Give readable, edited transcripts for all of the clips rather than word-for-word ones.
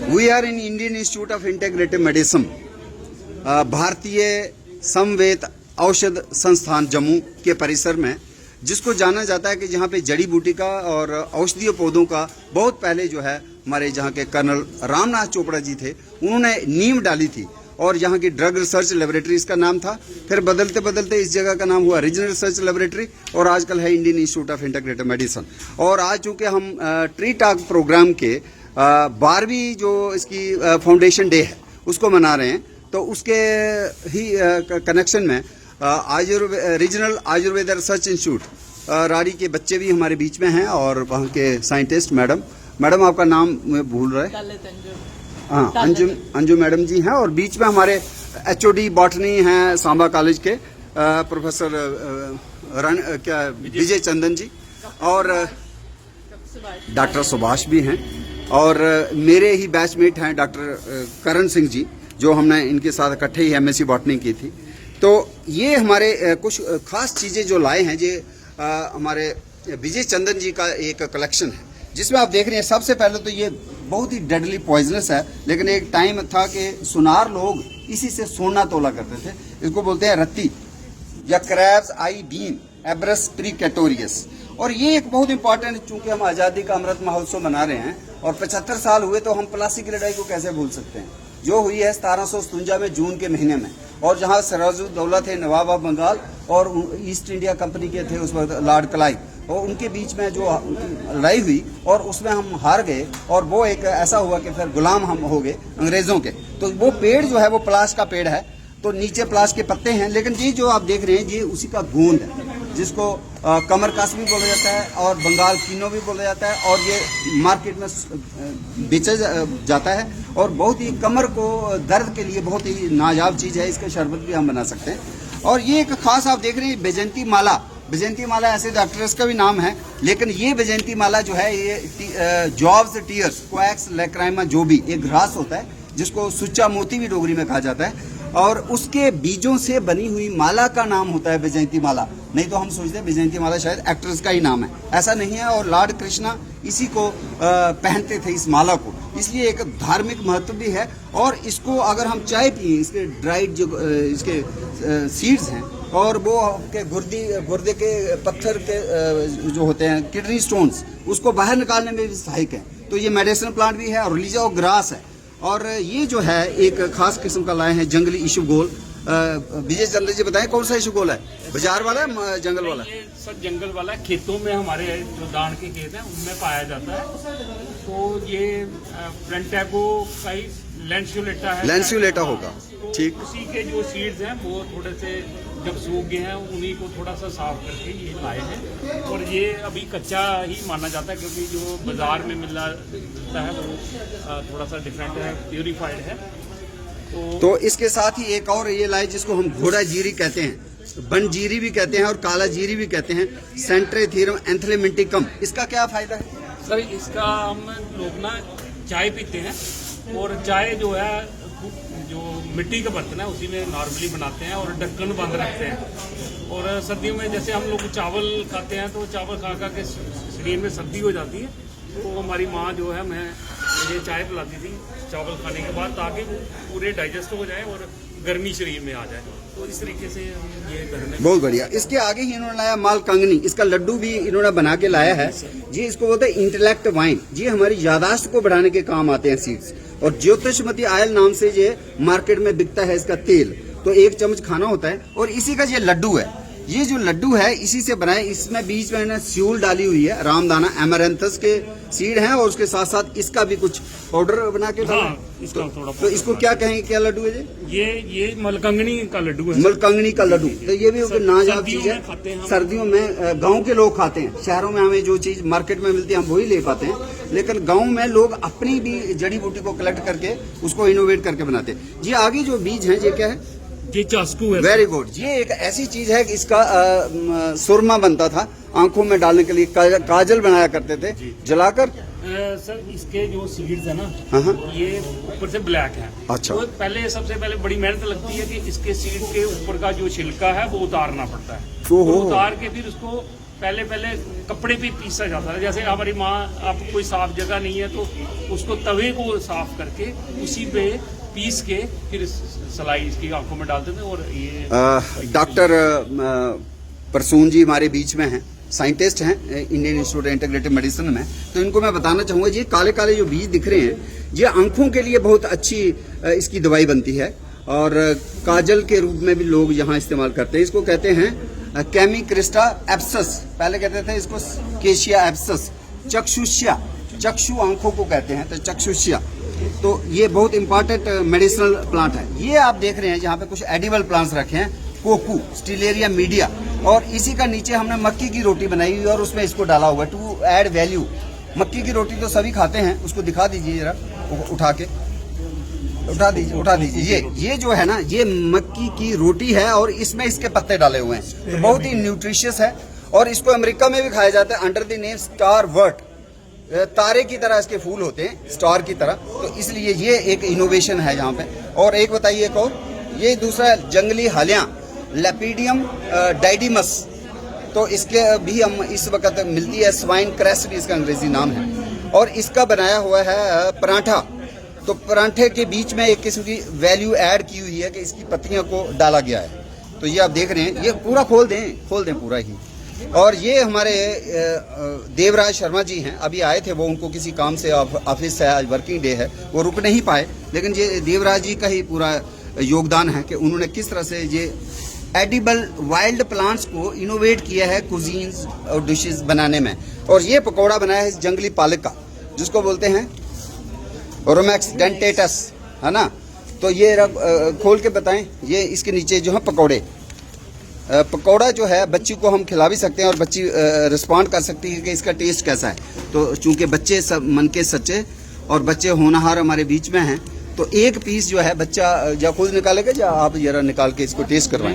We are in Indian Institute of Integrative Medicine, भारतीय समवेत औषध संस्थान जम्मू के परिसर में, जिसको जाना जाता है कि जहाँ पे जड़ी बूटी का और औषधीय पौधों का बहुत पहले जो है हमारे जहाँ के कर्नल रामनाथ चोपड़ा जी थे, उन्होंने नींव डाली थी। और यहाँ की ड्रग रिसर्च लेबोरेटरी इसका नाम था। फिर बदलते बदलते इस जगह का नाम हुआ रीजनल रिसर्च लेबोरेटरी और आजकल है Indian institute of integrative medicine. और आज चूंकि हम ट्री टॉक प्रोग्राम के 12वीं जो इसकी फाउंडेशन डे है उसको मना रहे हैं, तो उसके ही कनेक्शन में रीजनल आयुर्वेद रिसर्च इंस्टीट्यूट राड़ी के बच्चे भी हमारे बीच में हैं और वहाँ के साइंटिस्ट मैडम आपका नाम मैं भूल रहा है, हाँ, अंजुम मैडम जी हैं। और बीच में हमारे एचओडी बॉटनी हैं सांबा कॉलेज के प्रोफेसर विजय चंदन जी और डॉक्टर सुभाष भी हैं। और मेरे ही बैचमेट हैं डॉक्टर करण सिंह जी, जो हमने इनके साथ इकट्ठे ही एमएससी बॉटनी की थी। तो ये हमारे कुछ खास चीज़ें जो लाए हैं, ये हमारे विजय चंदन जी का एक कलेक्शन है, जिसमें आप देख रहे हैं। सबसे पहले तो ये बहुत ही डेडली पॉइजनस है, लेकिन एक टाइम था कि सुनार लोग इसी से सोना तोला करते थे। इसको बोलते हैं रत्ती या क्रैब्स आई बीन एब्रस प्रीकेटोरियस। और ये एक बहुत इंपॉर्टेंट, चूंकि हम आज़ादी का अमृत महोत्सव मना रहे हैं और 75 साल हुए, तो हम प्लासी की लड़ाई को कैसे भूल सकते हैं, जो हुई है 1757 में जून के महीने में। और जहां सिराजुद्दौला थे नवाब ऑफ बंगाल और ईस्ट इंडिया कंपनी के थे उस वक्त लॉर्ड क्लाइव, और उनके बीच में जो लड़ाई हुई और उसमें हम हार गए। और वो एक ऐसा हुआ कि फिर गुलाम हम हो गए अंग्रेज़ों के। तो वो पेड़ जो है वो पलाश का पेड़ है, तो नीचे पलाश के पत्ते हैं, लेकिन ये जो आप देख रहे हैं ये उसी का गोंद है, जिसको कमरकास भी बोला जाता है और बंगाल कीनो भी बोला जाता है। और ये मार्केट में बेचा जाता है और बहुत ही कमर को दर्द के लिए बहुत ही नायाब चीज़ है। इसका शरबत भी हम बना सकते हैं। और ये एक खास आप देख रहे हैं बैजंती माला ऐसे डॉक्टर्स का भी नाम है, लेकिन ये बैजंती माला जो है ये जॉब्स टीयर्स क्वैक्स लैक्राइमा जो भी एक घास होता है, जिसको सुच्चा मोती भी डोगरी में कहा जाता है, और उसके बीजों से बनी हुई माला का नाम होता है बैजंती माला। नहीं तो हम सोचते हैं बैजंती माला शायद एक्ट्रेस का ही नाम है, ऐसा नहीं है। और लॉर्ड कृष्णा इसी को पहनते थे, इस माला को, इसलिए एक धार्मिक महत्व भी है। और इसको अगर हम चाय पिए, इसके ड्राइड जो इसके सीड्स हैं और वो के गुर्दे के पत्थर के जो होते हैं किडनी स्टोन्स, उसको बाहर निकालने में भी सहायक है। तो ये मेडिसिनल प्लांट भी है और रिलीजा और ग्रास है। और ये जो है एक खास किस्म का लाए हैं जंगली इशबगोल। विजय चंद्र जी बताएं कौन सा इशबगोल है, बाजार वाला है जंगल वाला? ये सब जंगल वाला है, खेतों में हमारे जो दान के खेत हैं उनमें पाया जाता है। तो ये फ्रंटैगो का ही लैंसुलेटा होगा, ठीक। तो उसी के जो सीड्स हैं वो थोड़े से जब सूख गए हैं उन्हीं को थोड़ा सा साफ करके ये लाए हैं। और ये अभी कच्चा ही माना जाता है, क्योंकि जो बाजार में मिलता है वो थोड़ा सा डिफरेंट है, प्यूरिफाइड है। तो इसके साथ ही एक और ये लाए जिसको हम घोड़ा जीरी कहते हैं, बन जीरी भी कहते हैं और काला जीरी भी कहते हैं, सेंट्रेथीरम एंथलेमेंटिकम। इसका क्या फायदा है सर? इसका हम लोग ना चाय पीते हैं, और चाय जो है जो मिट्टी का बर्तन है उसी में नॉर्मली बनाते हैं और ढक्कन बंद रखते हैं। और सर्दियों में जैसे हम लोग चावल खाते हैं, तो चावल खा के शरीर में सर्दी हो जाती है, तो हमारी माँ जो है मुझे चाय पिलाती थी चावल खाने के बाद, ताकि वो पूरे डाइजेस्ट हो जाए और गर्मी शरीर में आ जाए। तो इस तरीके से ये घर में बहुत बढ़िया। इसके आगे ही इन्होंने लाया मालकंगनी, इसका लड्डू भी इन्होंने बना के लाया है जी। इसको बोलते हैं इंटेलेक्ट वाइन जी, हमारी यादाश्त को बढ़ाने के काम आते हैं सीड्स। और ज्योतिषमती आयल नाम से ये मार्केट में बिकता है इसका तेल, तो 1 चम्मच खाना होता है। और इसी का ये लड्डू है, ये जो लड्डू है इसी से बनाए। इसमें बीच में इन्होंने स्यूल डाली हुई है, रामदाना एमरैंथस के सीड हैं, और उसके साथ साथ इसका भी कुछ पाउडर बना के डाला। इसका थोड़ा तो इसको क्या कहेंगे, क्या लड्डू है ये मलकंगनी का लड्डू है। मलकंगनी का लड्डू, तो ये भी नायाब चीज है। सर्दियों में गांव के लोग खाते हैं, शहरों में हमें जो चीज मार्केट में मिलती है हम वही ले पाते हैं, लेकिन गांव में लोग अपनी भी जड़ी बूटी को कलेक्ट करके उसको इनोवेट करके बनाते हैं जी। आगे जो बीज है ये क्या है? ये चास्कू है। Very good. ये एक ऐसी चीज है कि इसका सुरमा बनता था आंखों में डालने के लिए, काजल बनाया करते थे जलाकर। सर इसके जो सीड्स है ना, ये ऊपर से ब्लैक है। अच्छा। तो पहले सबसे पहले बड़ी मेहनत लगती है कि इसके सीड के ऊपर का जो छिलका है वो उतारना पड़ता है। तो उतार के फिर उसको पहले कपड़े पे पीसा जाता था। जैसे हमारी माँ, अब कोई साफ जगह नहीं है तो उसको तवे को साफ करके उसी पे पीस के फिर सलाई इसकी आंखों में डालते थे। और ये डॉक्टर परसून जी हमारे बीच में हैं, साइंटिस्ट हैं Indian institute of integrative medicine में। तो इनको मैं बताना चाहूँगा, ये काले काले जो बीज दिख रहे हैं ये आंखों के लिए बहुत अच्छी इसकी दवाई बनती है और काजल के रूप में भी लोग यहाँ इस्तेमाल करते हैं। इसको कहते हैं कैमिक्रिस्टा एब्सस, पहले कहते थे इसको केशिया एब्सस, चक्षुष्या, चक्षु आंखों को कहते हैं तो चक्षुष्या। तो ये बहुत इंपॉर्टेंट मेडिसिनल प्लांट है। ये आप देख रहे हैं यहाँ पे कुछ एडिबल प्लांट्स रखे हैं, कोकू, स्टिलेरिया मीडिया, और इसी का नीचे हमने मक्की की रोटी बनाई हुई और उसमें इसको डाला हुआ है टू ऐड वैल्यू। मक्की की रोटी तो सभी खाते हैं, उसको दिखा दीजिए जरा, उठा के उठा दीजिए। ये जो है ना, ये मक्की की रोटी है और इसमें इसके पत्ते डाले हुए हैं, तो बहुत ही न्यूट्रिशियस है। और इसको अमेरिका में भी खाया जाता है अंडर द नेम स्टार वर्ट, तारे की तरह इसके फूल होते हैं, स्टार की तरह, तो इसलिए ये एक इनोवेशन है यहाँ पे। और एक बताइए एक और, ये दूसरा जंगली हालियाँ लेपिडियम डाइडिमस, तो इसके भी हम इस वक्त मिलती है, स्वाइन क्रेस्ट भी इसका अंग्रेजी नाम है। और इसका बनाया हुआ है पराठा, तो पराठे के बीच में एक किस्म की वैल्यू ऐड की हुई है कि इसकी पत्तियों को डाला गया है। तो ये आप देख रहे हैं, ये पूरा खोल दें पूरा ही। और ये हमारे देवराज शर्मा जी हैं, अभी आए थे वो, उनको किसी काम से ऑफिस से, आज वर्किंग डे है, वो रुक नहीं पाए, लेकिन ये देवराज जी का ही पूरा योगदान है कि उन्होंने किस तरह से ये एडिबल वाइल्ड प्लांट्स को इनोवेट किया है कुजीन्स और डिशेस बनाने में। और ये पकौड़ा बनाया है जंगली पालक का, जिसको बोलते हैं रोमैक्स डेंटेटस, है ना। तो ये खोल के बताएं, ये इसके नीचे जो है पकौड़े, पकौड़ा जो है बच्ची को हम खिला भी सकते हैं और बच्ची रिस्पॉन्ड कर सकती है कि इसका टेस्ट कैसा है। तो चूंकि बच्चे सब मन के सच्चे और बच्चे होनहार हमारे बीच में हैं, तो एक पीस जो है बच्चा या खुद निकालेगा या आप जरा निकाल के इसको टेस्ट करवाएं,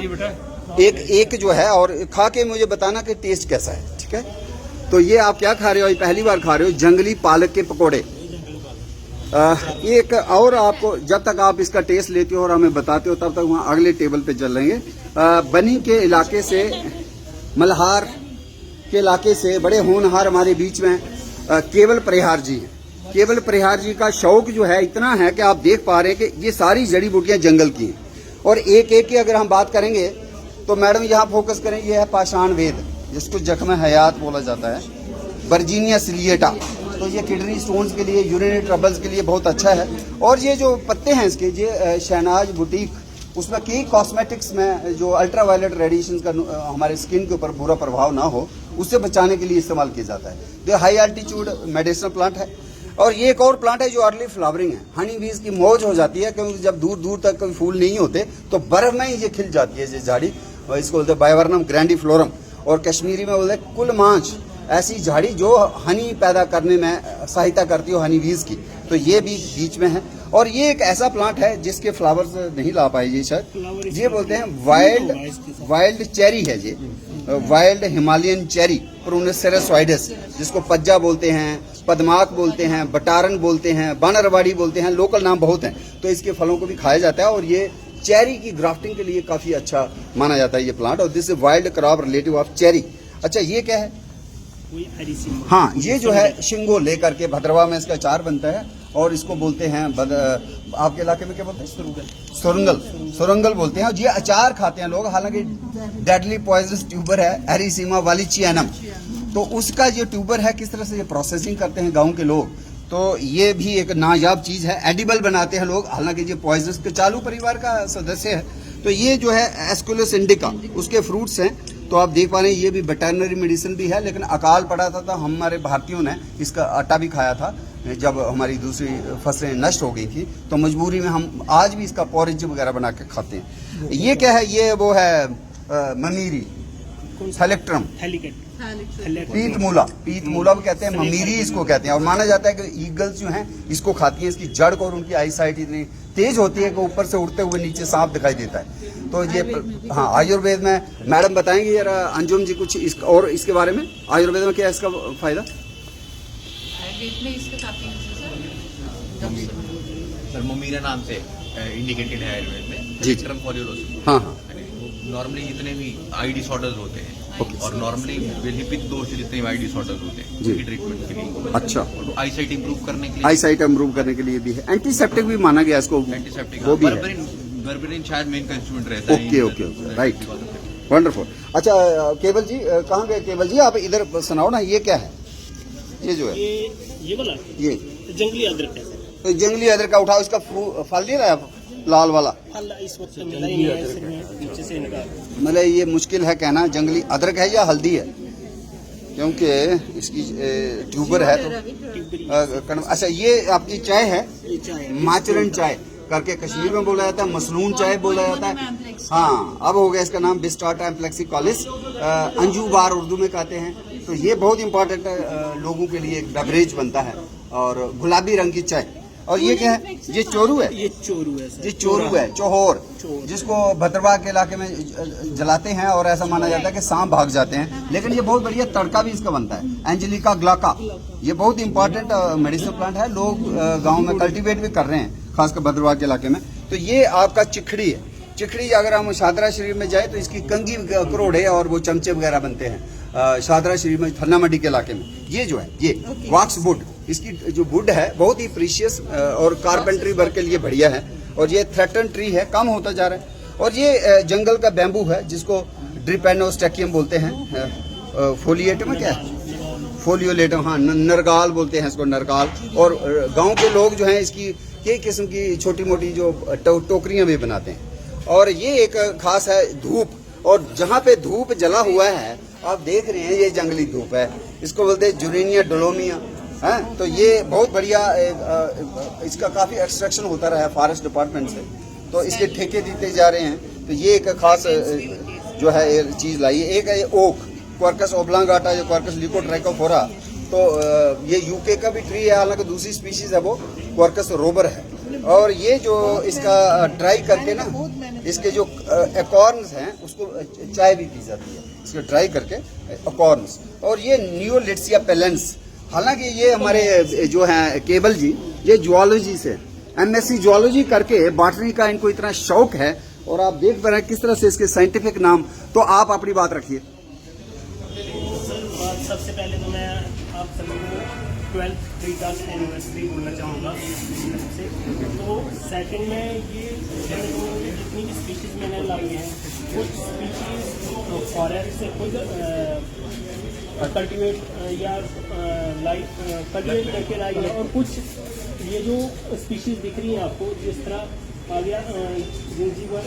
एक जो है, और खा के मुझे बताना कि टेस्ट कैसा है, ठीक है। तो ये आप क्या खा रहे हो, पहली बार खा रहे हो जंगली पालक के पकौड़े। एक और आपको, जब तक आप इसका टेस्ट लेते हो और हमें बताते हो, तब तक वहाँ अगले टेबल पे चल लेंगे। बनी के इलाके से, मल्हार के इलाके से बड़े होनहार हमारे बीच में केवल परिहार जी हैं। केवल परिहार जी का शौक जो है इतना है कि आप देख पा रहे हैं कि ये सारी जड़ी बूटियां जंगल की हैं। और एक एक की अगर हम बात करेंगे तो मैडम यहाँ फोकस करें, ये है पाषाण वेद, जिसको जख्म हयात बोला जाता है, वर्जीनिया सिलिएटा, तो ये किडनी स्टोन्स के लिए, यूरिनरी ट्रबल्स के लिए बहुत अच्छा है। और ये जो पत्ते हैं इसके, ये शहनाज बुटीक, उसमें कई कॉस्मेटिक्स में जो अल्ट्रावायलेट रेडिएशन का हमारे स्किन के ऊपर बुरा प्रभाव ना हो, उससे बचाने के लिए इस्तेमाल किया जाता है। तो हाई एल्टीट्यूड मेडिसिनल प्लांट है। और ये एक और प्लांट है जो अर्ली फ्लावरिंग है, हनी बीज की मौज हो जाती है, क्योंकि जब दूर दूर तक कोई फूल नहीं होते तो बर्फ में ही ये खिल जाती है ये झाड़ी, इसको बोलते हैं बायवर्नम ग्रैंडीफ्लोरम, और कश्मीरी में बोलते हैं कुलमांच, ऐसी झाड़ी जो हनी पैदा करने में सहायता करती हो, हनी बीज की। तो ये भी बीच में है। और ये एक ऐसा प्लांट है जिसके फ्लावर्स नहीं ला पाए ये शायद, ये बोलते हैं वाइल्ड चेरी है, ये वाइल्ड हिमालयन चेरी प्रोनेसेरसॉइडस, जिसको पज्जा बोलते हैं, पदमाक बोलते हैं, बटारन बोलते हैं, बानरवाड़ी बोलते हैं, लोकल नाम बहुत हैं। तो इसके फलों को भी खाया जाता है और ये चेरी की ग्राफ्टिंग के लिए काफी अच्छा माना जाता है ये प्लांट। और this wild crop relative of cherry. अच्छा, ये क्या है? हाँ, ये जो है शिंगो लेकर के भद्रवा में इसका अचार बनता है और इसको बोलते हैं आपके इलाके में क्या बोलते हैं? सुरंगल बोलते हैं। और ये अचार खाते हैं लोग, हालांकि डेडली पॉइजनस ट्यूबर है एरिसीमा वालिचियनम, तो उसका जो ट्यूबर है किस तरह से ये प्रोसेसिंग करते हैं गांव के लोग, तो ये भी एक नायाब चीज है। एडिबल बनाते हैं लोग, हालांकि ये पॉइजनस के चालू परिवार का सदस्य है। तो ये जो है एस्कुलस इंडिका, उसके फ्रूट्स हैं। तो आप देख पा रहे हैं ये भी वेटरनरी मेडिसिन भी है, लेकिन अकाल पड़ा था तो हमारे भारतीयों ने इसका आटा भी खाया था जब हमारी दूसरी फसलें नष्ट हो गई थी, तो मजबूरी में हम आज भी इसका पॉरेज वगैरह बना के खाते हैं। ये क्या है? ये वो है ममीरी हेलिक्ट्रम, पीतमूला भी कहते हैं, ममीरी इसको कहते हैं। और माना जाता है कि ईगल्स जो हैं इसको खाती हैं, इसकी जड़ को, और उनकी आई साइट इतनी तेज होती है कि ऊपर से उड़ते हुए नीचे सांप दिखाई देता है। तो ये हाँ, आयुर्वेद में मैडम बताएंगे यार अंजुम जी कुछ और इसके बारे में, आयुर्वेद में क्या है इसका फायदा? आयुर्वेद में इसका काफी सर मोमीरा नाम से इंडिकेटेड है आयुर्वेद में। जी। हाँ हाँ। नॉर्मली जितने भी आई डिसऑर्डर्स होते हैं ओके। और नॉर्मली पित्त दोष जितने वाइड डिसऑर्डर होते हैं जी। उनकी ट्रीटमेंट के लिए। अच्छा, और आई साइट इंप्रूव करने के लिए आई साइट इम्प्रूव करने के लिए भी है, एंटीसेप्टिक भी माना गया इसको, एंटीसेप्टिक वो भी है। बर्बरिन शायद मेन कंस्टिट्यूएंट रहता है। Okay okay okay, right, wonderful. अच्छा केवल जी, कहाँ गए केवल जी? आप इधर सुनाओ ना, ये क्या है? ये जो है ये वाला ये जंगली अदरक है। तो जंगली अदरक का उठाओ, इसका फल नहीं रहा है लाल वाला? फल इस वक्त मिला ही नहीं है, सिर्फ नीचे से इनका। मतलब ये मुश्किल है कहना जंगली अदरक है या हल्दी है, क्योंकि इसकी ट्यूबर है तो। अच्छा, ये आपकी चाय है, ये चाय माचरन चाय करके कश्मीर में बोला जाता है, मसनून चाय बोला जाता है। हाँ, अब हो गया इसका नाम बिस्टाटा एम्प्लेक्सी कॉलिस, अंजू बार उर्दू में कहते हैं। तो ये बहुत इंपॉर्टेंट लोगों के लिए एक बेवरेज बनता है, और गुलाबी रंग की चाय। और ये क्या है? ये चोरू है, ये चोरू है सर। ये चोरू है, चोहोर, जिसको भद्रवाह के इलाके में जलाते हैं, और ऐसा माना जाता है कि सांप भाग जाते हैं। लेकिन ये बहुत बढ़िया तड़का भी इसका बनता है, एंजेलिका ग्लाका। ये बहुत इंपॉर्टेंट मेडिसिन प्लांट है, लोग गांव में कल्टीवेट भी कर रहे हैं, खासकर भद्रवाह के इलाके में। तो ये आपका चिखड़ी है। चिखड़ी अगर हम शादरा शरीफ में जाए तो इसकी कंगी करोड़े और वो चमचे वगैरह बनते हैं शादरा शरीफ में, थन्ना मंडी के इलाके में। ये जो है ये वॉक्स वुड, इसकी जो वुड है बहुत ही प्रीशियस और कारपेंट्री वर्क के लिए बढ़िया है। और ये थ्रेटन ट्री है, कम होता जा रहा है। और ये जंगल का बैम्बू है, जिसको ड्रिपेनोस्टेकियम बोलते हैं। फोलिएटम क्या है? फोलियोलेटम, हाँ, नरगाल बोलते हैं इसको, नरगाल। और गांव के लोग जो हैं इसकी कई किस्म की छोटी मोटी जो टोकरियां भी बनाते हैं। और ये एक खास है धूप, और जहाँ पे धूप जला हुआ है आप देख रहे हैं, ये जंगली धूप है, इसको बोलते हैं जुरेनिया डोलोमिया है। तो ये बहुत बढ़िया, इसका काफी एक्सट्रैक्शन होता रहा है फॉरेस्ट डिपार्टमेंट से, तो इसके ठेके देते जा रहे हैं। तो ये एक खास जो है चीज लाई है। एक है ये ओक, क्वार्कस ओब्लांगाटा, या क्वार्कस लिकोट्राइकोफोरा। तो ये यूके का भी ट्री है, हालांकि दूसरी स्पीशीज है वो, क्वार्कस रोबर है। और ये जो इसका ड्राई करके ना, इसके जो एकॉर्न्स हैं उसको चाय भी पी जाती है, इसको ड्राई करके एकॉर्न्स। और ये नियोलिट्सिया पेलेंस, हालांकि ये हमारे जो हैं केबल जी, ये जुआलॉजी से एमएससी जुआलॉजी करके बॉटनी का इनको इतना शौक है। और आप देख पा रहे हैं किस तरह से इसके साइंटिफिक नाम। तो आप अपनी बात रखिए। सबसे पहले तो मैं आप सभी को 12th ट्रीटास एनिवर्सरी बोलना चाहूँगा से। तो सेकंड में ये जितनी भी स्पीशीज़ मैंने लाई हैं, कुछ स्पीशीज़ फॉरेस्ट से खुद कल्टीवेट या कल्टीवेट करके लाई है। और कुछ ये जो स्पीशीज़ दिख रही हैं आपको, जिस तरह आ गया जिंजीवर,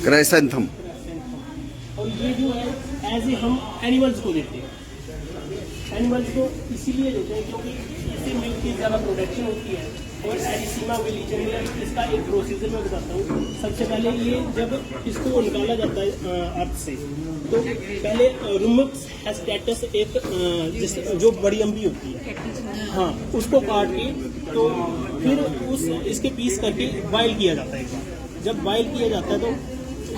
क्राइसेंथम, और ये जो है एज ए हम एनिमल्स को देते हैं। एनिमल्स को इसीलिए देते हैं क्योंकि इससे मिल्क की ज़्यादा प्रोडक्शन होती है। और एरिसीमा विलिचेरिया, इसका एक प्रोसीजर मैं बताता हूँ। सबसे पहले ये जब इसको निकाला जाता है अर्थ से, तो पहले रुमक्स हेस्टेटस एक जो बड़ी अम्बी होती है, हाँ, उसको काट के तो फिर इसके पीस करके बॉयल किया जाता है। एक बार जब बॉयल किया जाता है तो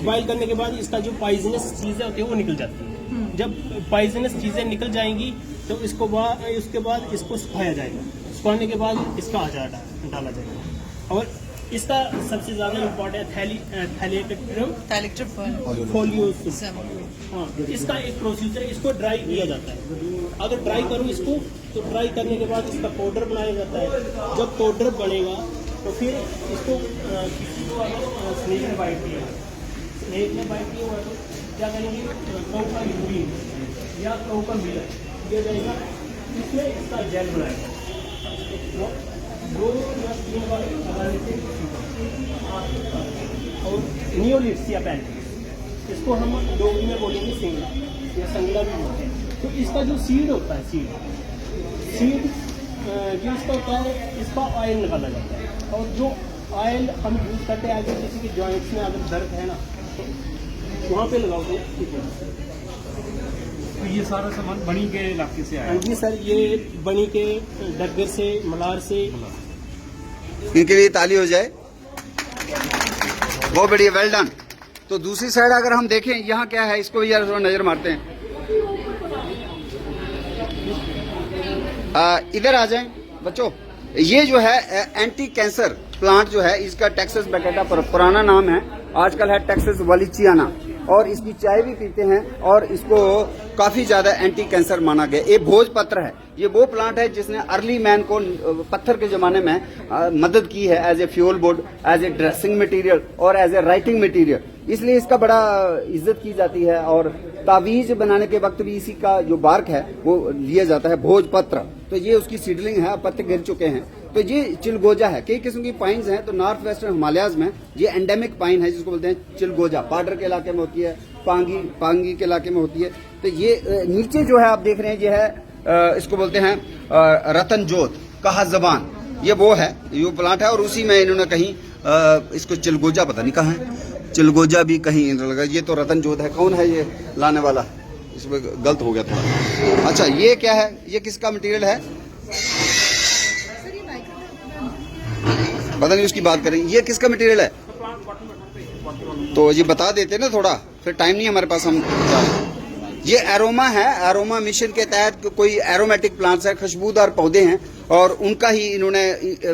बॉयल करने के बाद इसका जो पॉइजनस चीज़ें होती है वो निकल जाती है। जब पॉइजनस चीज़ें निकल जाएंगी तो उसके बाद इसको सुखाया जाएगा। सुखाने के बाद इसका अचार डाला जाएगा। और इसका सबसे ज़्यादा इम्पोर्टेंट थैलेक्ट्रियम फोलियोसिस, हाँ, इसका एक प्रोसीजर, इसको ड्राई किया जाता है। अगर ड्राई करूँ इसको, तो ड्राई करने के बाद इसका पाउडर बनाया जाता है। जब पाउडर बनेगा तो फिर इसको किसी को अगर स्नेक ने बाइट किया, स्नेक ने बाइट किया हुआ तो क्या करेंगे, कौ का यूरिन या कौ का मिलर दिया जाएगा, इसमें इसका जेल बनाएगा। वो 2 या 3 बार लगाने से। और नियोलिट्सिया पेलेंस, इसको हम डोगरी में बोलेंगे सिंगला या संगला भी बोलते हैं। तो इसका जो सीड होता है, सीड जो इसका होता है, इसका ऑयल निकाला जाता है। और जो ऑयल हम यूज़ करते हैं, अगर किसी के जॉइंट्स में अगर दर्द है ना, तो वहाँ पे लगाओ तो ठीक है। तो ये सारा सामान बनी के इलाके से आया? जी सर, ये बनी के डगर से, मलार से। इनके लिए ताली हो जाए, बहुत बढ़िया, वेल डन। तो दूसरी साइड अगर हम देखें, यहाँ क्या है, इसको भी यार थोड़ा नजर मारते हैं। इधर आ जाएं बच्चों। ये जो है एंटी कैंसर प्लांट जो है, इसका टेक्सास बैकेटा पुराना नाम है, आजकल है टेक्सास वलिचियाना, और इसकी चाय भी पीते हैं और इसको काफी ज्यादा एंटी कैंसर माना गया। ये भोजपत्र है, ये वो प्लांट है जिसने अर्ली मैन को पत्थर के जमाने में मदद की है as a fuel board, as a dressing material और एज ए राइटिंग मटेरियल, इसलिए इसका बड़ा इज्जत की जाती है। और तावीज बनाने के वक्त भी इसी का जो बार्क है वो लिया जाता है, भोजपत्र। तो ये उसकी सीडलिंग है, पत्ते गिर चुके हैं। तो ये चिलगोजा है, कई किस्म की पाइन्स हैं। तो नॉर्थ वेस्टर्न हिमालयाज में ये एंडेमिक पाइन है जिसको बोलते हैं चिलगोजा, पाडर के इलाके में होती है, पांगी के इलाके में होती है। तो ये नीचे जो है आप देख रहे हैं, ये है इसको बोलते हैं रतन जोत कहा जबान, ये वो है, ये प्लांट है। और उसी में इन्होंने कहीं इसको चिलगोजा पता नहीं कहा है, चिलगोजा भी कहीं लगा। ये तो रतन जोत है। कौन है ये लाने वाला? इसमें गलत हो गया थोड़ा। अच्छा, ये क्या है? ये किसका मटेरियल है? पता नहीं, उसकी बात करें। ये किसका मटेरियल है? तो ये बता देते ना थोड़ा, फिर टाइम नहीं हमारे पास, हम जा रहे हैं। ये एरोमा है, एरोमा मिशन के तहत कोई एरोमेटिक प्लांट्स है, खुशबूदार पौधे हैं, और उनका ही इन्होंने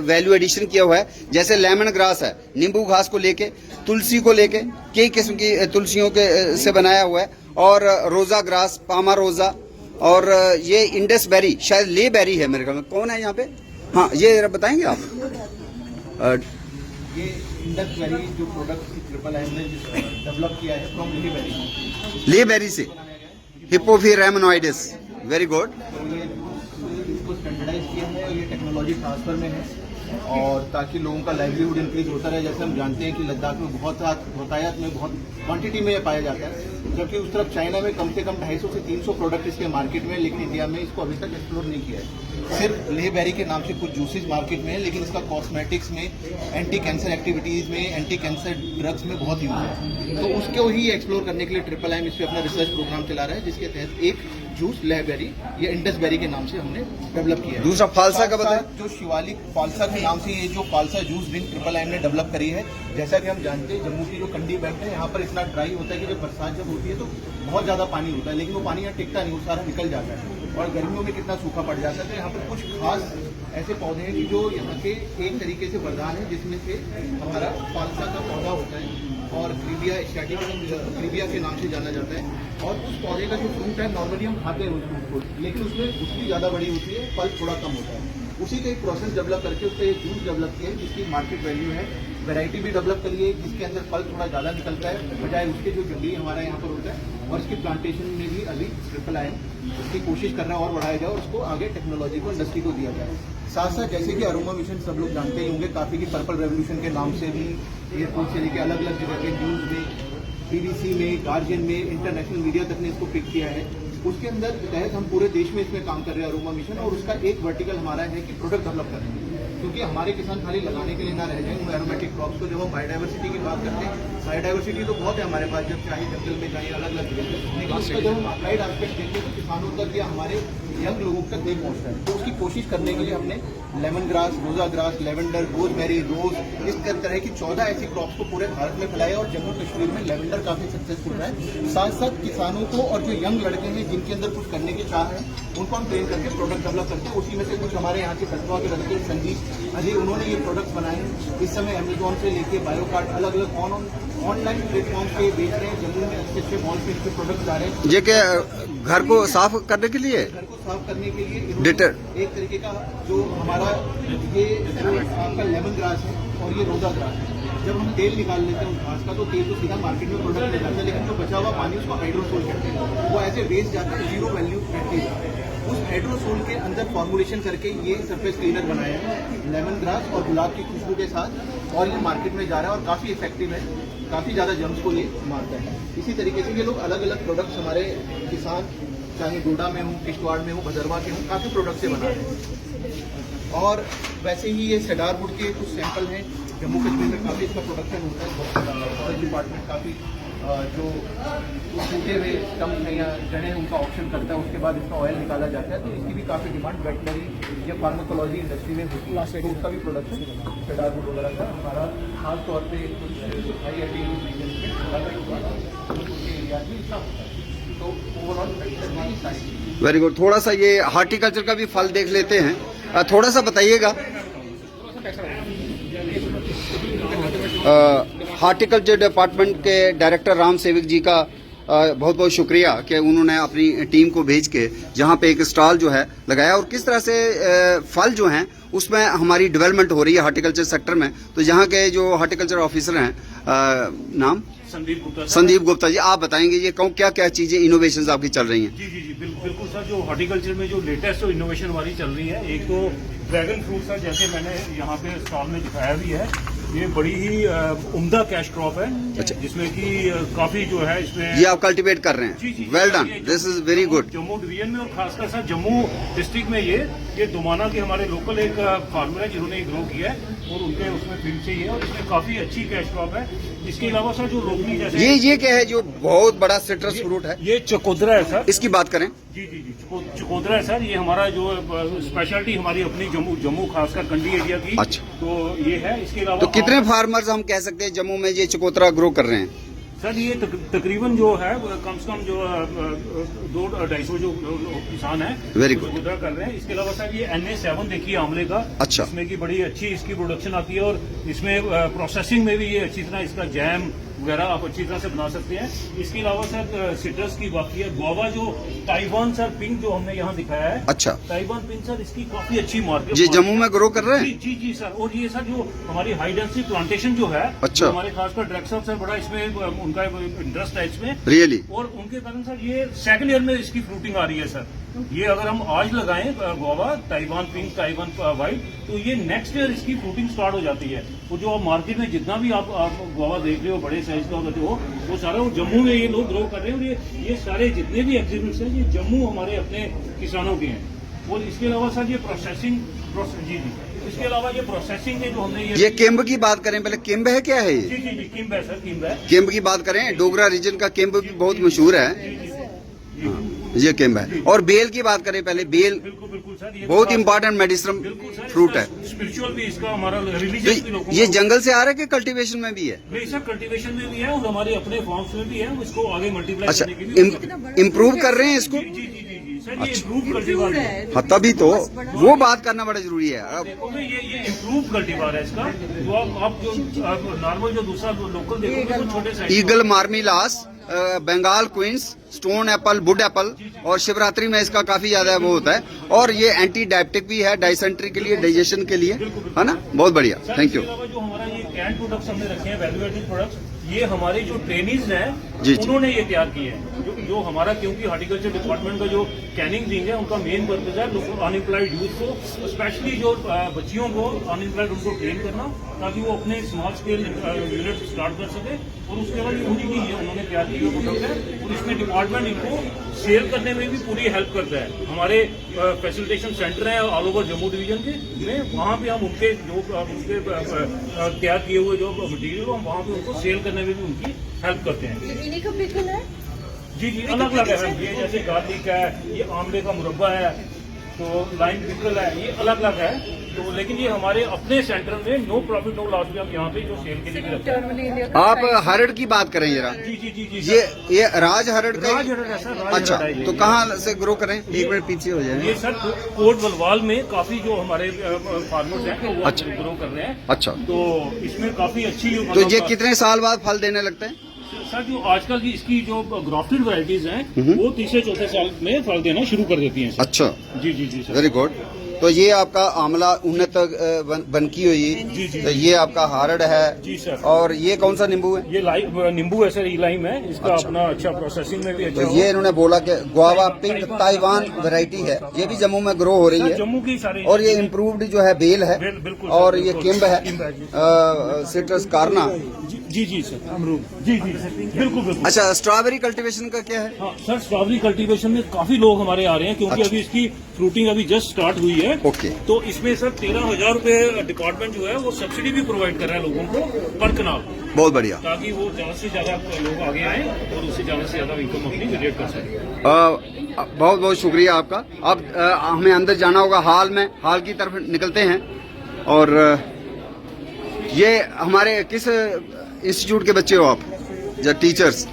वैल्यू एडिशन किया हुआ है। जैसे लेमन ग्रास है, नींबू घास को लेके, तुलसी को लेके, कई किस्म की तुलसियों के से बनाया हुआ है। और रोजा ग्रास, पामा रोजा, और ये इंडस बेरी, शायद ले बेरी है मेरे ख्याल में। कौन है यहाँ पे? हाँ, ये जरा बताएंगे आप। ये इंडस बेरी जो प्रोडक्ट ट्रिपल आयन ने डेवलप किया है फ्रॉम ले बेरी, ले बेरी से, हिप्पोफिरेमनोइडिस, वेरी गुड। तो ये इसको स्टैंडर्डाइज किया है और ये टेक्नोलॉजी ट्रांसफर में है, और ताकि लोगों का लाइवलीहुड इंक्रीज होता रहे। जैसे हम जानते हैं कि लद्दाख में बहुतायत में बहुत क्वांटिटी में पाया जाता है, जबकि उस तरफ चाइना में कम से कम 250 से 300 प्रोडक्ट इसके मार्केट में, लेकिन इंडिया में इसको अभी तक एक्सप्लोर नहीं किया है। सिर्फ लेह बेरी के नाम से कुछ जूसेस मार्केट में है, लेकिन इसका कॉस्मेटिक्स में, एंटी कैंसर एक्टिविटीज में, एंटी कैंसर ड्रग्स में बहुत यूज है। तो उसको ही एक्सप्लोर करने के लिए ट्रिपल आइम इस पर अपना रिसर्च प्रोग्राम चला रहा है, जिसके तहत एक जूस लेह बेरी या इंडस बेरी के नाम से हमने डेवलप किया है। दूसरा फालसा का बताएं। जो शिवालिक फालसा के नाम से ये जो फालसा जूस ड्रिंक ट्रिपल आइम ने डेवलप करी है। जैसा कि हम जानते हैं, जम्मू की जो कंडी बेल्ट है, यहाँ पर इतना ड्राई होता है कि जब बरसात जब होती है तो बहुत ज्यादा पानी होता है, लेकिन वो पानी यहाँ टिकता नहीं, वो सारा निकल जाता है, और गर्मियों में कितना सूखा पड़ जाता है। तो यहाँ पर कुछ खास ऐसे पौधे हैं कि जो यहाँ के एक तरीके से वरदान है, जिसमें से हमारा फालसा का पौधा होता है, और क्रीबिया स्टैटिकम क्रीबिया के नाम से जाना जाता है। और उस पौधे का जो फ्रूट है, नॉर्मली हम खाते हैं उस फ्रूट को, लेकिन उसमें गुठली ज़्यादा बड़ी होती है, फल थोड़ा कम होता है। उसी का एक प्रोसेस डेवलप करके उसका एक जूस डेवलप किया है, जिसकी मार्केट वैल्यू है। वैरायटी भी डेवलप करी है, जिसके अंदर फल थोड़ा ज़्यादा निकलता है, बजाय उसके जो जंगली हमारा यहाँ पर होता है। और इसकी प्लांटेशन में भी अभी ट्रिपल आइम उसकी कोशिश कर रहा है और बढ़ाया जाए, और उसको आगे टेक्नोलॉजी को, इंडस्ट्री को दिया जाए। साथ साथ जैसे कि अरोमा मिशन सब लोग जानते ही होंगे, काफ़ी की पर्पल रेवोल्यूशन के नाम से भी एयरपोर्ट से लेकर अलग अलग जगह के न्यूज़ में, BBC में, गार्जियन में, इंटरनेशनल मीडिया तक ने इसको पिक किया है। उसके अंदर तहत हम पूरे देश में इसमें काम कर रहे हैं अरोमा मिशन, और उसका एक वर्टिकल हमारा है कि प्रोडक्ट डेवलप करना है, क्योंकि हमारे किसान खाली लगाने के लिए ना रह जाए उन एरोमेटिक क्रॉप्स को। जब हम बायोडाइवर्सिटी की बात करते हैं, बायोडाइवर्सिटी तो बहुत है हमारे पास, जब चाहे जंगल में जाए अलग अलग जगह, लेकिन उसका जब हम अप्लाइड एस्पेक्ट देखते हैं तो किसानों तक या हमारे यंग लोगों तक नहीं पहुँचता है। तो उसकी कोशिश करने के लिए हमने लेमन ग्रास, रोजा ग्रास, लेवेंडर, रोजमेरी, रोज, इस तरह की 14 ऐसी क्रॉप्स को पूरे भारत में फैलाया, और जम्मू कश्मीर में लेवेंडर काफी सक्सेसफुल रहा है। साथ साथ किसानों को और जो यंग लड़के हैं जिनके अंदर कुछ करने की चाह है, उनको हम ट्रेन करके प्रोडक्ट डेवलप करते हैं। उसी में से कुछ हमारे यहाँ के कटवा के लड़के संजीव अजय, उन्होंने ये प्रोडक्ट्स बनाए हैं। इस समय अमेजोन से लेके बायोकार्ट अलग अलग ऑनलाइन प्लेटफॉर्म पे बेच रहे हैं। जम्मू में अच्छे अच्छे मॉल पे इनके प्रोडक्ट्स आ रहे हैं। ये क्या घर को साफ करने के लिए? घर को साफ करने के लिए डिटर एक तरीके का जो हमारा ये जो आपका लेमन ग्रास है और ये रोजा ग्रास है, जब हम तेल निकाल लेते हैं उस घास का, तो तेल तो सीधा मार्केट में प्रोडक्ट ले जाता है, लेकिन जो बचा हुआ पानी उसको हाइड्रोसोल कहते हैं। वो ऐसे वेस्ट जाता है, जीरो वैल्यू एक्टिव। उस हाइड्रोसोल के अंदर फॉर्मुलेशन करके ये सरफेस क्लीनर बनाया है लेमन ग्रास और गुलाब की खुशबू के साथ, और ये मार्केट में जा रहा है और काफ़ी इफेक्टिव है, काफ़ी ज़्यादा जर्म्स को ये मारता है। इसी तरीके से ये लोग अलग अलग प्रोडक्ट्स हमारे किसान, चाहे डोडा में हो, किश्तवाड़ में हो, भदरवा के हो, काफ़ी प्रोडक्ट से बना रहे हैं। और वैसे ही ये सेडार वुड के कुछ सैंपल हैं। जम्मू कश्मीर में काफ़ी इसका प्रोडक्शन होता है, फॉरेस्ट डिपार्टमेंट काफ़ी जो टूटे हुए स्टम्प हैं या जड़ें उनका ऑप्शन करता है, उसके बाद इसका ऑयल निकाला जाता है। तो इसकी भी काफ़ी डिमांड वेटनरी या फार्माकोलॉजी इंडस्ट्री में होती है, तो उसका भी प्रोडक्शन सेडार वुड वगैरह का हमारा खास तौर पर कुछ IIT रीजन के एरिया में इसका होता है। तो ओवरऑल वेरी गुड। थोड़ा सा ये हार्टिकल्चर का भी फल देख लेते हैं, थोड़ा सा बताइएगा। हार्टिकल्चर डिपार्टमेंट के डायरेक्टर राम सेवक जी का बहुत बहुत शुक्रिया कि उन्होंने अपनी टीम को भेज के जहाँ पे एक स्टॉल जो है लगाया और किस तरह से फल जो हैं उसमें हमारी डेवलपमेंट हो रही है हार्टिकल्चर सेक्टर में। तो यहाँ के जो हार्टिकल्चर ऑफिसर हैं, नाम संदीप गुप्ता सर। संदीप गुप्ता जी, आप बताएंगे ये क्या क्या चीजें इनोवेशन आपकी चल रही हैं? जी जी जी बिल्कुल सर। जो हॉर्टिकल्चर में जो लेटेस्ट जो इनोवेशन हमारी चल रही है, एक तो ड्रैगन फ्रूट सर, जैसे मैंने यहाँ पे स्टॉल में दिखाया भी है, ये बड़ी ही उम्दा कैश क्रॉप है। अच्छा। जिसमें कि काफी जो है इसमें ये आप कल्टीवेट कर रहे जी हैं? जी well done, this is very good. Jammu division में और खासकर सर जम्मू डिस्ट्रिक्ट में ये दुमाना के हमारे लोकल एक फार्मर है जिन्होंने ग्रो किया है और उनके उसमें फील्ड से ही है और इसमें काफी अच्छी कैश क्रॉप है। इसके अलावा सर जो लोकली जैसे ये क्या है जो बहुत बड़ा सिट्रस फ्रूट है? ये चकोदरा है सर। इसकी बात करें। जी जी जी चकोदरा है सर। ये हमारा जो स्पेशलिटी हमारी अपनी जम्मू खासकर कंडी एरिया की। अच्छा। तो ये है। इसके अलावा तो कितने फार्मर्स हम कह सकते हैं जम्मू में ये चकोतरा ग्रो कर रहे हैं? सर ये तकरीबन जो है कम से कम जो 200-250 जो किसान है Very good. चकोदरा कर रहे हैं। इसके अलावा सर ये NA7 देखिए आंवले का। अच्छा। इसमें की बड़ी अच्छी इसकी प्रोडक्शन आती है और इसमें प्रोसेसिंग में भी ये अच्छी तरह इसका जैम वगैरह आप अच्छी तरह से बना सकते हैं। इसके अलावा सर सिट्रस की बात की है, गुआवा जो ताइवान सर पिंक जो हमने यहाँ दिखाया है। अच्छा। ताइवान पिंक सर इसकी काफी अच्छी मार्केट ये जम्मू में ग्रो कर रहे जी हैं? जी जी सर। और ये सर जो हमारी हाई डेंसिटी प्लांटेशन जो है, अच्छा। जो हमारे खासकर डायरेक्टर साहब सर बड़ा इसमें उनका इंटरेस्ट है इसमें। रियली? और उनके कारण सर ये सेकंड ईयर में इसकी फ्रूटिंग आ रही है सर। ये अगर हम आज लगाएं guava Taiwan pink Taiwan white, तो ये नेक्स्ट ईयर इसकी फ्रूटिंग स्टार्ट हो जाती है। वो जो आप मार्केट में जितना भी आप गुआवा देख रहे हो बड़े साइज का होता हो, वो सारा वो जम्मू में ये लोग ग्रो कर रहे हैं। और ये सारे जितने भी एग्जीबिट्स हैं ये जम्मू हमारे अपने किसानों के हैं। और इसके अलावा सर ये प्रोसेसिंग जी जी इसके अलावा ये प्रोसेसिंग में जो हमने ये केम्ब की बात करें पहले, केम्ब है क्या है जी ये? जी जी किम्ब है सर, किम्ब है। केम्ब की बात करें, डोगरा रीजन का केम्ब भी बहुत मशहूर है। जी जी हाँ, ये केम्ब है। और बेल की बात करें पहले, बेल बिल्कुल बिल्कुल सर। ये बहुत इंपॉर्टेंट मेडिसिन बिल्कुल सर, फ्रूट है। स्पिरिचुअल भी इसका हमारा रिलीजियस भी तो लोगों ये को- जंगल से आ रहा है कि कल्टीवेशन में भी है? नहीं सर, कल्टीवेशन में भी है और हमारे अपने फार्म्स में भी है। इसको आगे मल्टीप्लाई अच्छा, करने की भी इम्प्रूव कर रहे हैं इसको? जी जी जी जी सर। ये इम्प्रूव कल्टीवार है। हाँ, तभी तो वो बात करना बड़ा जरूरी है। अब देखो मैं ये इम्प्रूव कल्टीवार है इसका। जो आप जो नॉर्मल जो दूसरा लोकल देखोगे वो छोटे साइज ईगल, मार्मिलास, Bengal queens, stone apple, wood apple और शिवरात्रि में इसका काफी ज्यादा वो होता है। और ये एंटी डायबिटिक भी है, डाइसेंट्री के लिए, डाइजेशन के लिए, है ना? बहुत बढ़िया, थैंक यू। इसके अलावा जो हमारा ये कैन प्रोडक्ट्स हमने रखे हैं, वैल्यू एडेड प्रोडक्ट्स, ये हमारे जो ट्रेनीज हैं जी, जी। उन्होंने ये तैयार किए हैं। जो हमारा, क्योंकि हार्टिकल्चर डिपार्टमेंट का जो कैनिंग विंग है उनका मेन पर्पज है लोगों अनएम्प्लॉयड यूथ को, स्पेशली जो बच्चियों को अनएम्प्लॉयड, उनको ट्रेन करना ताकि वो अपने स्मॉल स्केल यूनिट स्टार्ट कर सके। और उसके बाद उन्हीं की ये उन्होंने तैयार किए हुए प्रोडक्ट है और इसमें डिपार्टमेंट इनको सेल करने में भी पूरी हेल्प करता है। हमारे फैसिलिटेशन सेंटर है ऑल ओवर जम्मू डिवीजन के में, वहाँ पे हम उनके जो उनके तैयार किए हुए जो मटीरियल हम वहाँ पे उनको सेल करने में भी उनकी हेल्प करते हैं। इन्हीं का पिकल है। जी जी अलग अलग है। ये जैसे गार्लिक है, ये आमले का मुरब्बा है, तो लाइम पिकल है, ये अलग अलग है। तो लेकिन ये हमारे अपने सेंटर में नो प्रॉफिट नो लॉस में हम यहाँ पे जो सेल के लिए भी रखते हैं। आप हरड़ की बात करें जरा। जी जी जी जी ये राज हरड़ का? राज हरड़ है सर, राज अच्छा, हरड़ है ये। तो कहाँ से ग्रो करें? एक मिनट पीछे हो जाए। ये सर कोट बलवाल में काफी जो हमारे फार्मर्स हैं वो अच्छा। ग्रो कर रहे हैं। अच्छा, तो इसमें काफी अच्छी जो तो ये मतलब- कितने साल बाद फल देने लगते हैं? सर जो आजकल की इसकी जो ग्राफ्टेड वैरायटीज हैं वो तीसरे चौथे साल में फल देना शुरू कर देती हैं सर। अच्छा, जी जी जी सर। Very good. तो ये आपका आंवला उन्नत बनकी हुई, जी, जी। तो ये आपका हारड़ है। जी सर। और ये कौन सा नींबू है? ये नींबू है सर, ई लाइम है। इसका अच्छा। अपना अच्छा प्रोसेसिंग में भी अच्छा तो ये इन्होंने बोला कि गुआवा पिंक ताइवान वैरायटी है, ये भी जम्मू में ग्रो हो रही सर, है। जम्मू की सारी और ये इम्प्रूव्ड जो है बेल है, बिल्कुल और सर, ये बिल्कुल। किम्ब है, किम्ब है, जी। सिट्रस कार्ना। जी जी सर, अमरूद। जी जी बिल्कुल बिल्कुल। अच्छा, स्ट्रॉबेरी कल्टीवेशन का क्या है? हाँ सर, स्ट्रॉबेरी कल्टीवेशन में काफी लोग हमारे आ रहे हैं क्योंकि अच्छा। अभी इसकी फ्रूटिंग अभी जस्ट स्टार्ट हुई है। ओके। तो इसमें सर 13,000 रुपए डिपार्टमेंट जो है वो सब्सिडी भी प्रोवाइड कर रहा है लोगों को पर कनाल, बहुत बढ़िया। ताकि वो ज्यादा से ज्यादा लोग आगे आए और उससे ज्यादा से ज्यादा इनकम अपनी जनरेट कर सके। बहुत बहुत शुक्रिया आपका। अब हमें अंदर जाना होगा हाल में, हाल की तरफ निकलते हैं। और ये हमारे किस इंस्टीट्यूट के बच्चे हो आप? जो टीचर्स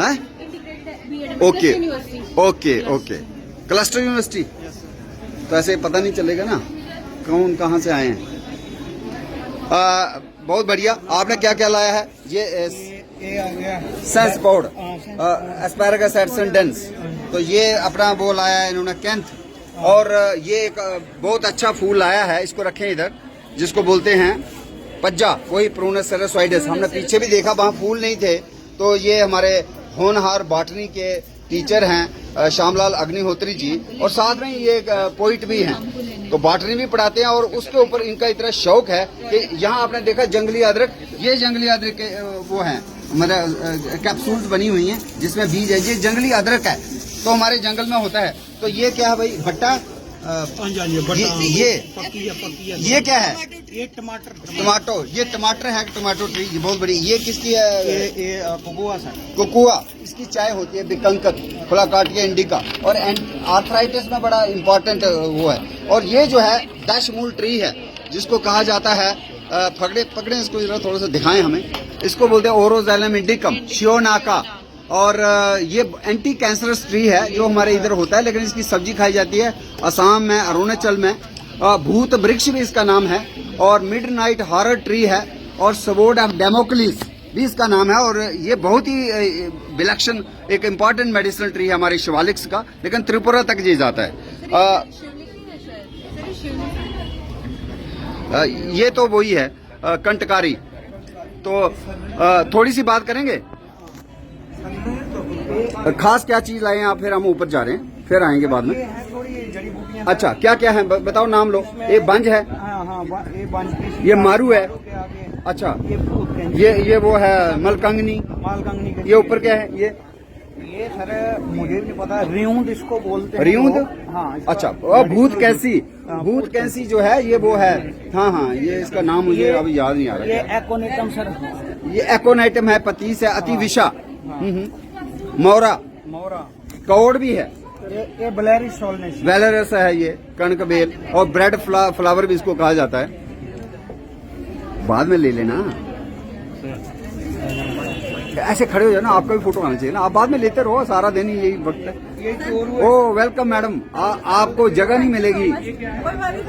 हैं? Okay okay okay, cluster university. तो ऐसे पता नहीं चलेगा ना कौन कहाँ से आए हैं। बहुत बढ़िया। आपने क्या क्या लाया है? ये आ गया सेंस पाउड, एस्पैरागस एडसेंडेंस, तो ये अपना वो लाया है इन्होंने कैंथ, और ये एक बहुत अच्छा फूल लाया है, इसको रखें इधर, जिसको बोलते हैं पज्जा, वही प्रूनस सेरेसोइडस। हमने पीछे भी देखा वहाँ फूल नहीं थे, तो ये हमारे होनहार बॉटनी के टीचर हैं श्यामलाल अग्निहोत्री जी, और साथ में ये एक पोइट भी हैं, तो बॉटनी भी पढ़ाते हैं। और उसके ऊपर इनका इतना शौक है कि यहाँ आपने देखा जंगली अदरक, ये जंगली अदरक के वो हैं मतलब कैप्सूल्स बनी हुई हैं जिसमें बीज है, ये जंगली अदरक है, तो हमारे जंगल में होता है। तो ये क्या है भाई? भट्टा, ये क्या है? ये टमाटर टमाटो, ये टमाटर है, टमाटो ट्री, ये बहुत बड़ी। ये किसकी है? ये कोकोआ सर, कोकुआ, इसकी चाय होती है, बिकंकत, खुलाकाटिया इंडिका, और आर्थराइटिस में बड़ा इम्पोर्टेंट वो है। और ये जो है दशमूल ट्री है, जिसको कहा जाता है पकड़े इसको जरा थोड़ा सा दिखाएं हमें, इसको बोलते हैं ओरोजैलम इंडिकम, शियोनाका। और ये एंटी कैंसरस ट्री है जो हमारे इधर होता है, लेकिन इसकी सब्जी खाई जाती है असम में, अरुणाचल में। भूत वृक्ष भी इसका नाम है, और मिडनाइट हॉरर ट्री है, और स्वॉर्ड ऑफ डेमोक्लिस भी इसका नाम है। और ये बहुत ही विलक्षण एक इम्पॉर्टेंट मेडिसिनल ट्री है हमारे शिवालिक्स का, लेकिन त्रिपुरा तक ये जाता है। ये तो वही है कंटकारी। तो थोड़ी सी बात करेंगे, खास क्या चीज लाए हैं आप? फिर हम ऊपर जा रहे हैं, फिर आएंगे बाद में। जड़ी बूटियां। अच्छा, क्या क्या है बताओ, नाम लो। ये बंज है, ये बंज, ये मारू है, अच्छा, ये वो है मलकंगनी, मालकंगनी। ये ऊपर क्या है? ये सर मुझे भी नहीं पता, रियूंद इसको बोलते हैं। रियूंद, हाँ। अच्छा। भूत कैंसी, भूत कैंसी जो है ये वो है, हाँ हाँ, ये इसका नाम मुझे अभी याद नहीं आ रहा। ये एकोनेटम सर, ये एकोनाइटम है, पतीस है, अतिविषा, मोरा, कौड़ भी है, ये ब्लैरिस सोलनेस, वेलरस है, ये कणक बेल, और ब्रेड फ्लावर भी इसको कहा जाता है। बाद में ले लेना, ऐसे खड़े हो जाओ ना, आपका भी फोटो आना चाहिए ना, आप बाद में लेते रहो, सारा दिन ही यही वक्त है। ओ वेलकम मैडम, आपको जगह नहीं मिलेगी।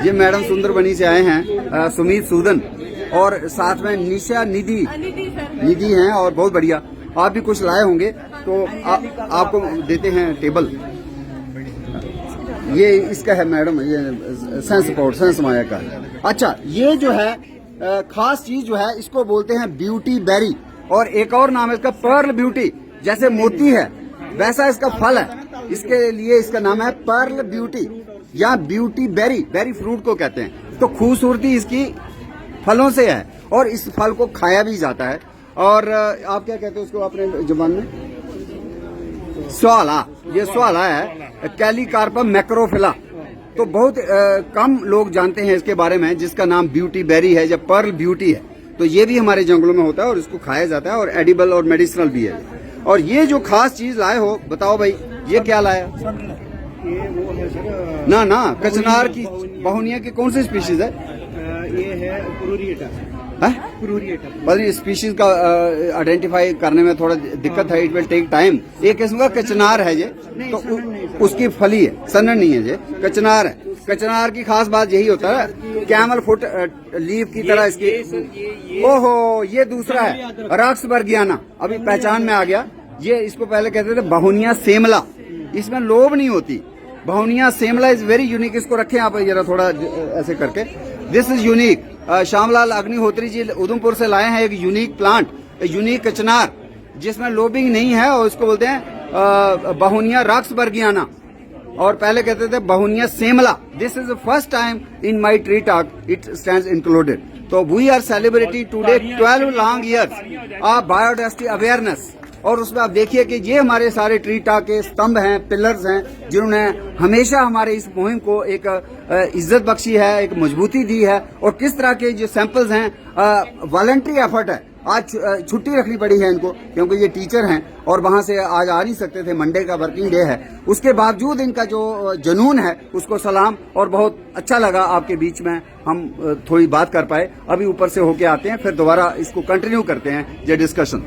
ये मैडम सुंदर बनी से आए हैं, सुमीत सूदन, और साथ में निशा निधि हैं, और बहुत बढ़िया। आप भी कुछ लाए होंगे, तो आपको देते हैं टेबल। ये इसका है मैडम, ये सेंस पाउडर, सेंस माया का। अच्छा, ये जो है खास चीज जो है, इसको बोलते हैं ब्यूटी बेरी, और एक और नाम है इसका पर्ल ब्यूटी। जैसे मोती है वैसा इसका फल है, इसके लिए इसका नाम है पर्ल ब्यूटी या ब्यूटी बेरी। बेरी फ्रूट को कहते हैं। तो खूबसूरती इसकी फलों से है, और इस फल को खाया भी जाता है। और आप क्या कहते हो उसको अपने जुबान में? स्वाला, ये स्वाला है, कैलीकार्पम मैक्रोफिला। तो बहुत कम लोग जानते हैं इसके बारे में, जिसका नाम ब्यूटी बेरी है या पर्ल ब्यूटी है। तो ये भी हमारे जंगलों में होता है, और इसको खाया जाता है, और एडिबल और मेडिसिनल भी है। और ये जो खास चीज लाए हो, बताओ भाई, ये क्या लाया? ये वो है सर, ना कचनार की, बहुनिया की कौन सी स्पीशीज है? ये है पुरूरिएटा, पर स्पीशीज का आइडेंटिफाई करने में थोड़ा दिक्कत है, इट विल टेक टाइम। एक किस्म का कचनार है ये, तो उसकी फली है, सनन नहीं है, ये कचनार है। कचनार की खास बात यही होता है, कैमल फुट लीफ की तरह इसकी। ओहो, ये दूसरा है रक्सबर्गियाना, अभी पहचान में आ गया। ये इसको पहले कहते थे बहुनिया सेमला, इसमें लोभ नहीं होती। बहुनिया सेमला इज वेरी यूनिक। इसको रखें आप जरा थोड़ा ऐसे करके, this is unique. Shyamlal Agnihotri ji Udhampur से लाए हैं एक यूनिक प्लांट, यूनिक कचनार, जिसमें लोबिंग नहीं है, और इसको बोलते हैं बहुनिया रक्सबर्गियाना, और पहले कहते थे बहुनिया सेमला। This is the first time in my tree talk it stands included. तो we are celebrating today 12 long years of biodiversity awareness. और उसमें आप देखिए कि ये हमारे सारे ट्री टॉक के स्तंभ हैं, पिलर्स हैं, जिन्होंने हमेशा हमारे इस मुहिम को एक इज्जत बख्शी है, एक मजबूती दी है। और किस तरह के जो सैंपल्स हैं, वॉलंटरी एफर्ट है। आज छुट्टी रखनी पड़ी है इनको, क्योंकि ये टीचर हैं और वहां से आज आ नहीं सकते थे, मंडे का वर्किंग डे है। उसके बावजूद इनका जो जुनून है, उसको सलाम। और बहुत अच्छा लगा आपके बीच में हम थोड़ी बात कर पाए। अभी ऊपर से होके आते हैं, फिर दोबारा इसको कंटिन्यू करते हैं ये डिस्कशन।